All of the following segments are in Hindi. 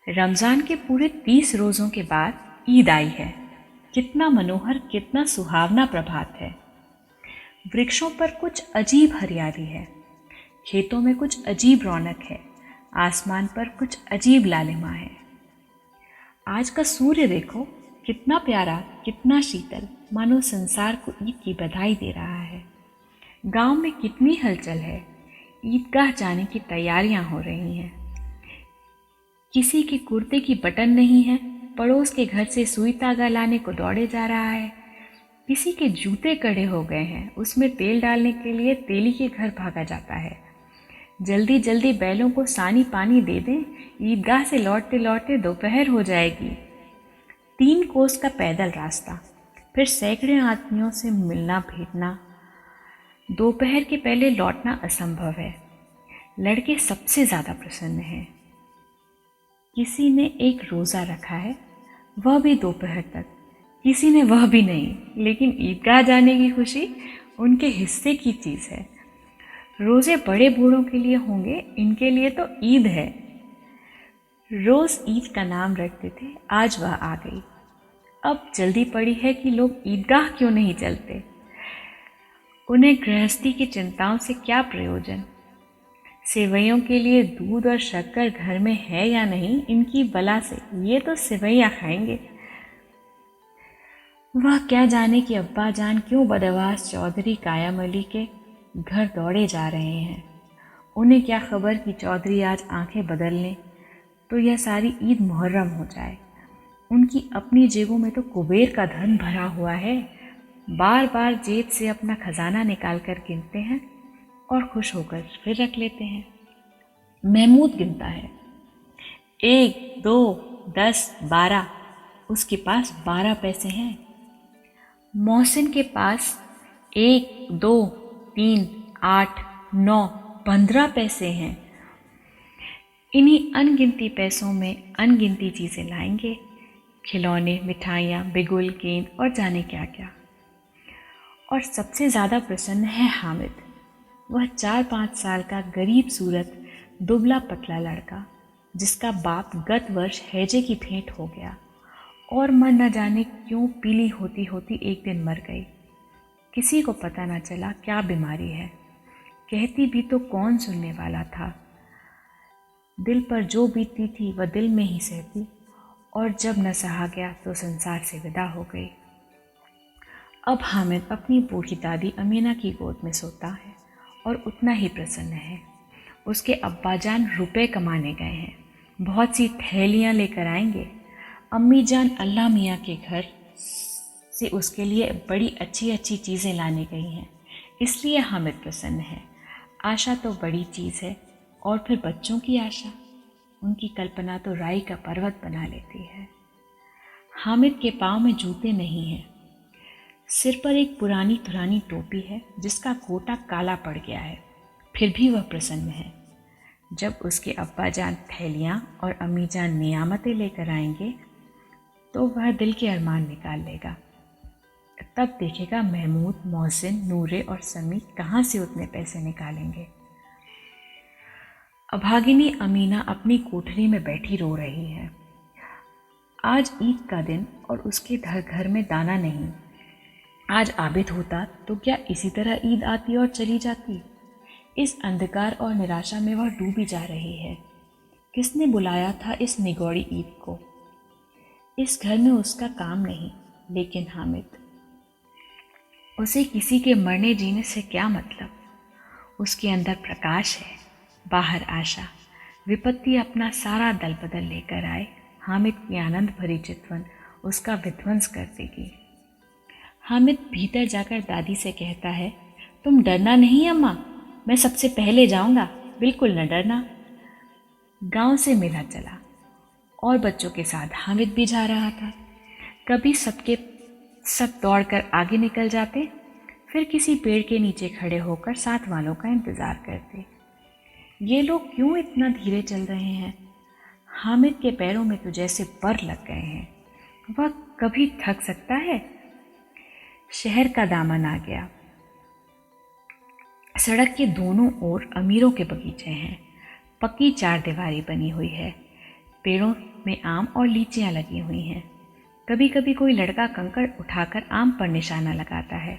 रमज़ान के पूरे 30 रोज़ों के बाद ईद आई है। कितना मनोहर, कितना सुहावना प्रभात है। वृक्षों पर कुछ अजीब हरियाली है, खेतों में कुछ अजीब रौनक है, आसमान पर कुछ अजीब लालिमा है। आज का सूर्य देखो, कितना प्यारा, कितना शीतल, मानो संसार को ईद की बधाई दे रहा है। गांव में कितनी हलचल है, ईदगाह जाने की तैयारियां हो रही हैं। किसी के कुर्ते की बटन नहीं है, पड़ोस के घर से सुई धागा लाने को दौड़े जा रहा है। किसी के जूते कड़े हो गए हैं, उसमें तेल डालने के लिए तेली के घर भागा जाता है। जल्दी जल्दी बैलों को सानी पानी दे दें, ईदगाह से लौटते लौटते दोपहर हो जाएगी। 3 कोस का पैदल रास्ता, फिर सैकड़े आदमियों से मिलना भेंटना। दोपहर के पहले लौटना असंभव है। लड़के सबसे ज़्यादा प्रसन्न हैं। किसी ने एक रोज़ा रखा है, वह भी दोपहर तक। किसी ने वह भी नहीं, लेकिन ईदगाह जाने की खुशी उनके हिस्से की चीज़ है। रोज़े बड़े बूढ़ों के लिए होंगे, इनके लिए तो ईद है। रोज़ ईद का नाम रखते थे, आज वह आ गई। अब जल्दी पड़ी है कि लोग ईदगाह क्यों नहीं चलते। उन्हें गृहस्थी की चिंताओं से क्या प्रयोजन। सेवैयों के लिए दूध और शक्कर घर में है या नहीं, इनकी बला से ये तो सेवैयाँ खाएंगे। वह क्या जाने कि अब्बा जान क्यों बदवास चौधरी कायम अली के घर दौड़े जा रहे हैं। उन्हें क्या खबर कि चौधरी आज आंखें बदल लें तो यह सारी ईद मुहर्रम हो जाए। उनकी अपनी जेबों में तो कुबेर का धन भरा हुआ है। बार बार जेब से अपना खजाना निकाल कर गिनते हैं और खुश होकर फिर रख लेते हैं। महमूद गिनता है, 1, 2, 10, 12। उसके पास 12 पैसे हैं। मोहसिन के पास 1, 2, 3, 8, 9, 15 पैसे हैं। इन्हीं अनगिनती पैसों में अनगिनती चीज़ें लाएंगे, खिलौने, मिठाइयाँ, बिगुल, गेंद और जाने क्या क्या। और सबसे ज़्यादा प्रसन्न है हामिद। वह 4-5 साल का गरीब सूरत दुबला पतला लड़का, जिसका बाप गत वर्ष हैजे की भेंट हो गया और मन न जाने क्यों पीली होती होती एक दिन मर गई। किसी को पता न चला क्या बीमारी है। कहती भी तो कौन सुनने वाला था। दिल पर जो बीतती थी वह दिल में ही सहती, और जब न सहा गया तो संसार से विदा हो गई। अब हामिद अपनी बूढ़ी दादी अमीना की गोद में सोता है और उतना ही प्रसन्न है। उसके अब्बाजान रुपए कमाने गए हैं, बहुत सी थैलियाँ लेकर आएंगे। अम्मी जान अल्लाह मियाँ के घर से उसके लिए बड़ी अच्छी अच्छी चीज़ें लाने गई हैं, इसलिए हामिद प्रसन्न है। आशा तो बड़ी चीज़ है, और फिर बच्चों की आशा, उनकी कल्पना तो राई का पर्वत बना लेती है। हामिद के पाँव में जूते नहीं हैं, सिर पर एक पुरानी पुरानी टोपी है जिसका गोटा काला पड़ गया है, फिर भी वह प्रसन्न है। जब उसके अब्बाजान थैलियाँ और अम्मीजान नियामतें लेकर आएंगे तो वह दिल के अरमान निकाल लेगा। तब देखेगा महमूद, मोहसिन, नूरे और समी कहाँ से उतने पैसे निकालेंगे। अभागिनी अमीना अपनी कोठरी में बैठी रो रही है। आज ईद का दिन और उसके घर में दाना नहीं। आज आबिद होता तो क्या इसी तरह ईद आती और चली जाती। इस अंधकार और निराशा में वह डूबी जा रही है। किसने बुलाया था इस निगौड़ी ईद को। इस घर में उसका काम नहीं, लेकिन हामिद, उसे किसी के मरने जीने से क्या मतलब। उसके अंदर प्रकाश है, बाहर आशा। विपत्ति अपना सारा दल बदल लेकर आए, हामिद की आनंद भरी चितवन उसका विध्वंस कर देगी। हामिद भीतर जाकर दादी से कहता है, तुम डरना नहीं अम्मा, मैं सबसे पहले जाऊंगा, बिल्कुल न डरना। गांव से मिला चला और बच्चों के साथ हामिद भी जा रहा था। कभी सब दौड़कर आगे निकल जाते, फिर किसी पेड़ के नीचे खड़े होकर साथ वालों का इंतज़ार करते। ये लोग क्यों इतना धीरे चल रहे हैं। हामिद के पैरों में तो जैसे पर लग गए हैं। वह कभी थक सकता है। शहर का दामन आ गया। सड़क के दोनों ओर अमीरों के बगीचे हैं। पक्की 4 दीवारी बनी हुई है। पेड़ों में आम और लीचियां लगी हुई हैं। कभी कभी कोई लड़का कंकड़ उठाकर आम पर निशाना लगाता है।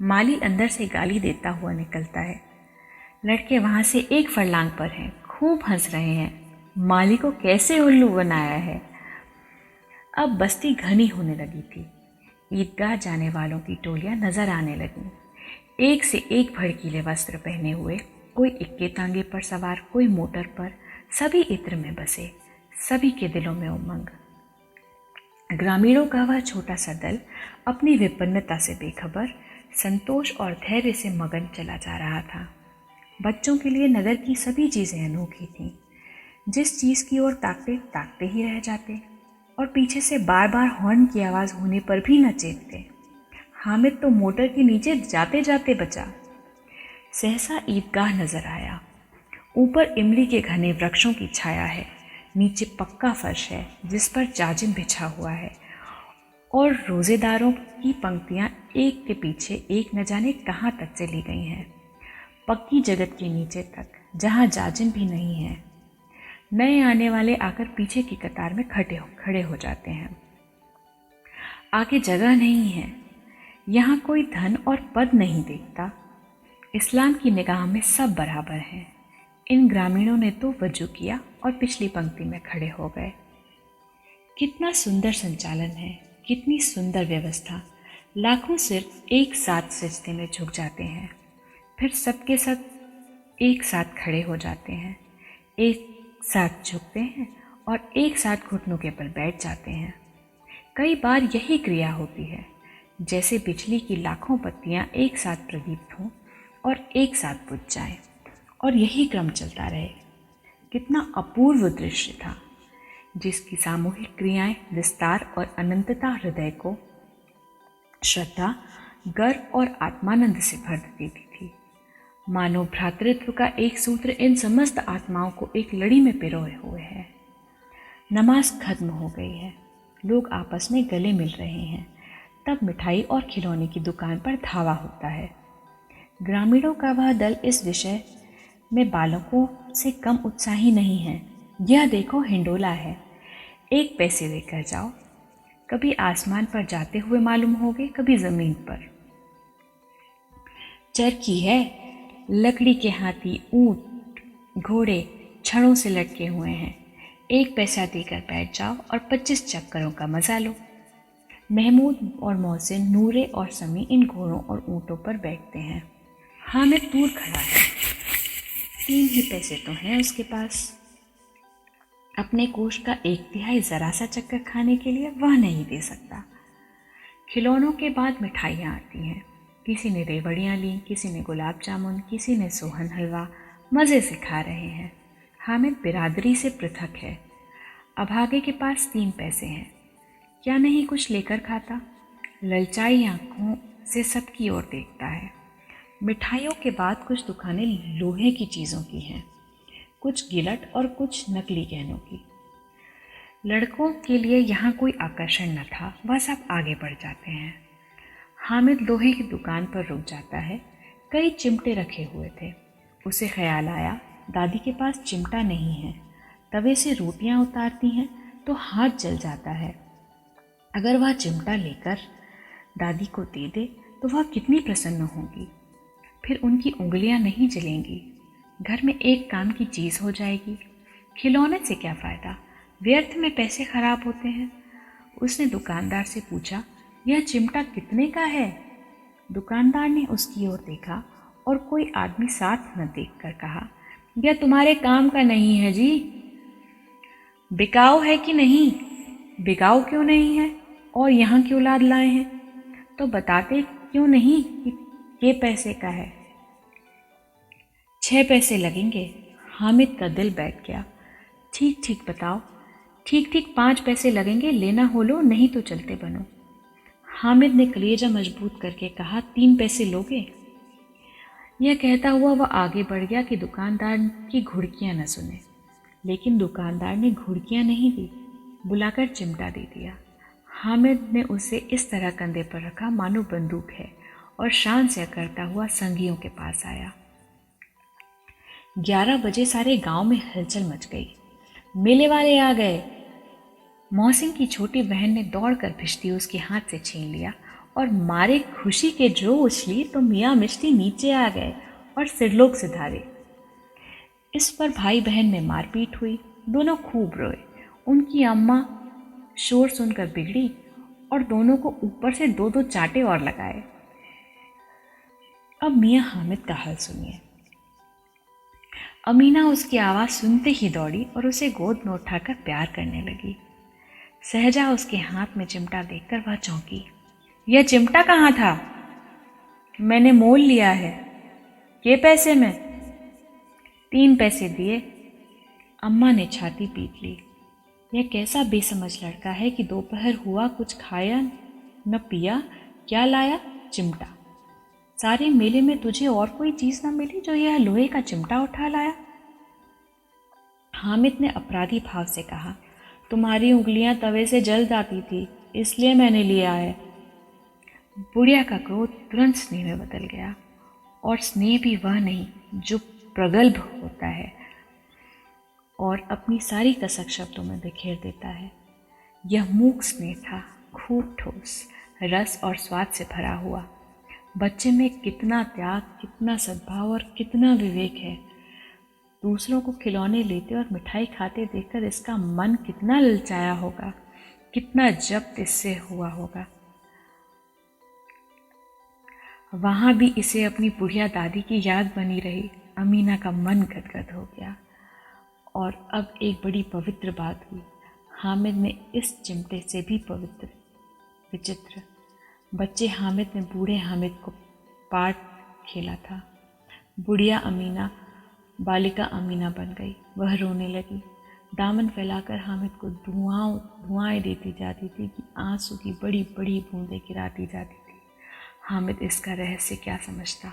माली अंदर से गाली देता हुआ निकलता है। लड़के वहां से एक फरलांग पर हैं, खूब हंस रहे हैं। माली को कैसे उल्लू बनाया है। अब बस्ती घनी होने लगी थी। ईदगाह जाने वालों की टोलियां नजर आने लगीं। एक से एक भड़कीले वस्त्र पहने हुए, कोई इक्के तांगे पर सवार, कोई मोटर पर, सभी इत्र में बसे, सभी के दिलों में उमंग। ग्रामीणों का वह छोटा सा दल अपनी विपन्नता से बेखबर, संतोष और धैर्य से मगन चला जा रहा था। बच्चों के लिए नगर की सभी चीज़ें अनोखी थीं। जिस चीज़ की ओर ताकते ताकते ही रह जाते और पीछे से बार बार हॉर्न की आवाज़ होने पर भी न चेतते। हामिद तो मोटर के नीचे जाते जाते बचा। सहसा ईदगाह नजर आया। ऊपर इमली के घने वृक्षों की छाया है, नीचे पक्का फर्श है जिस पर जाजिम बिछा हुआ है और रोजेदारों की पंक्तियां एक के पीछे एक न जाने कहाँ तक चली गई हैं, पक्की जगत के नीचे तक, जहाँ जाजिम भी नहीं है। नए आने वाले आकर पीछे की कतार में खड़े हो जाते हैं। आगे जगह नहीं है। यहाँ कोई धन और पद नहीं देखता। इस्लाम की निगाह में सब बराबर हैं। इन ग्रामीणों ने तो वजू किया और पिछली पंक्ति में खड़े हो गए। कितना सुंदर संचालन है, कितनी सुंदर व्यवस्था। लाखों सिर्फ एक साथ सजदे में झुक जाते हैं, फिर सबके सब एक साथ खड़े हो जाते हैं, एक साथ झुकते हैं और एक साथ घुटनों के बल बैठ जाते हैं। कई बार यही क्रिया होती है, जैसे बिजली की लाखों बत्तियां एक साथ प्रदीप्त हों और एक साथ बुझ जाएं, और यही क्रम चलता रहे। कितना अपूर्व दृश्य था, जिसकी सामूहिक क्रियाएं, विस्तार और अनंतता हृदय को श्रद्धा, गर्व और आत्मानंद से भर देती थी। मानव भ्रातृत्व का एक सूत्र इन समस्त आत्माओं को एक लड़ी में पिरोए हुए है। नमाज खत्म हो गई है, लोग आपस में गले मिल रहे हैं। तब मिठाई और खिलौने की दुकान पर धावा होता है। ग्रामीणों का वह दल इस विषय में बालकों से कम उत्साही नहीं है। यह देखो हिंडोला है, 1 पैसे देकर जाओ। कभी आसमान पर जाते हुए मालूम होगे, कभी जमीन पर। चरखी है, लकड़ी के हाथी, ऊंट, घोड़े छड़ों से लटके हुए हैं। 1 पैसा देकर बैठ जाओ और 25 चक्करों का मजा लो। महमूद और मोहसिन, नूरे और समी इन घोड़ों और ऊँटों पर बैठते हैं। हामिद दूर खड़ा है, 3 ही पैसे तो हैं उसके पास। अपने कोष का 1/3 जरा सा चक्कर खाने के लिए वह नहीं दे सकता। खिलौनों के बाद मिठाइयाँ आती हैं। किसी ने रेवड़ियाँ ली, किसी ने गुलाब जामुन, किसी ने सोहन हलवा। मज़े से खा रहे हैं। हामिद बिरादरी से पृथक है। अभागे के पास 3 पैसे हैं, क्या नहीं कुछ लेकर खाता। ललचाई आंखों से सबकी ओर देखता है। मिठाइयों के बाद कुछ दुकानें लोहे की चीज़ों की हैं, कुछ गिलट और कुछ नकली गहनों की। लड़कों के लिए यहाँ कोई आकर्षण न था, वह सब आगे बढ़ जाते हैं। हामिद लोहे की दुकान पर रुक जाता है। कई चिमटे रखे हुए थे। उसे ख्याल आया, दादी के पास चिमटा नहीं है। तवे से रोटियां उतारती हैं तो हाथ जल जाता है। अगर वह चिमटा लेकर दादी को दे दे तो वह कितनी प्रसन्न होगी। फिर उनकी उंगलियां नहीं जलेंगी। घर में एक काम की चीज़ हो जाएगी। खिलौने से क्या फ़ायदा, व्यर्थ में पैसे खराब होते हैं। उसने दुकानदार से पूछा, यह चिमटा कितने का है? दुकानदार ने उसकी ओर देखा और कोई आदमी साथ न देखकर कहा, यह तुम्हारे काम का नहीं है जी। बिकाऊ है कि नहीं? बिकाऊ क्यों नहीं है और यहाँ क्यों लाद लाए हैं? तो बताते क्यों नहीं कि ये पैसे का है? 6 पैसे लगेंगे। हामिद का दिल बैठ गया। ठीक ठीक बताओ। ठीक ठीक 5 पैसे लगेंगे, लेना हो लो, नहीं तो चलते बनो। हामिद ने कलेजा मजबूत करके कहा, 3 पैसे लोगे? यह कहता हुआ वह आगे बढ़ गया कि दुकानदार की घुड़कियां न सुने। लेकिन दुकानदार ने घुड़कियां नहीं दी, बुलाकर चिमटा दे दिया। हामिद ने उसे इस तरह कंधे पर रखा मानो बंदूक है और शान से करता हुआ संगियों के पास आया। 11 बजे सारे गांव में हलचल मच गई। मेले वाले आ गए। मौसिम की छोटी बहन ने दौड़कर भिश्ती उसके हाथ से छीन लिया और मारे खुशी के जो उछली तो मियाँ मिश्ती नीचे आ गए और सिरलोक से धारे। इस पर भाई बहन में मारपीट हुई। दोनों खूब रोए। उनकी अम्मा शोर सुनकर बिगड़ी और दोनों को ऊपर से 2-2 चांटे और लगाए। अब मियाँ हामिद का हाल सुनिए। अमीना उसकी आवाज़ सुनते ही दौड़ी और उसे गोद में उठाकर प्यार करने लगी। सहजा उसके हाथ में चिमटा देखकर वह चौंकी। यह चिमटा कहाँ था? मैंने मोल लिया है। के पैसे में? 3 पैसे दिए। अम्मा ने छाती पीट ली। यह कैसा बेसमझ लड़का है कि दोपहर हुआ कुछ खाया न पिया, क्या लाया? चिमटा। सारे मेले में तुझे और कोई चीज़ न मिली जो यह लोहे का चिमटा उठा लाया? हामिद ने अपराधी भाव से कहा, तुम्हारी उंगलियां तवे से जल जाती थी, इसलिए मैंने लिया है। बुढ़िया का क्रोध तुरंत स्नेह में बदल गया, और स्नेह भी वह नहीं जो प्रगल्भ होता है और अपनी सारी कसक शब्दों में बिखेर देता है। यह मूक स्नेह था, खूब ठोस, रस और स्वाद से भरा हुआ। बच्चे में कितना त्याग, कितना सद्भाव और कितना विवेक है। दूसरों को खिलौने लेते और मिठाई खाते देखकर इसका मन कितना ललचाया होगा, कितना जब्त इससे हुआ होगा। वहाँ भी इसे अपनी बुढ़िया दादी की याद बनी रही। अमीना का मन गदगद हो गया। और अब एक बड़ी पवित्र बात हुई। हामिद ने इस चिमटे से भी पवित्र, विचित्र। बच्चे हामिद ने बूढ़े हामिद को पाठ खेला था। बुढ़िया अमीना बालिका अमीना बन गई। वह रोने लगी, दामन फैलाकर हामिद को दुआएं देती जाती थी कि आंसू की बड़ी बड़ी बूंदें गिराती जाती थी। हामिद इसका रहस्य क्या समझता।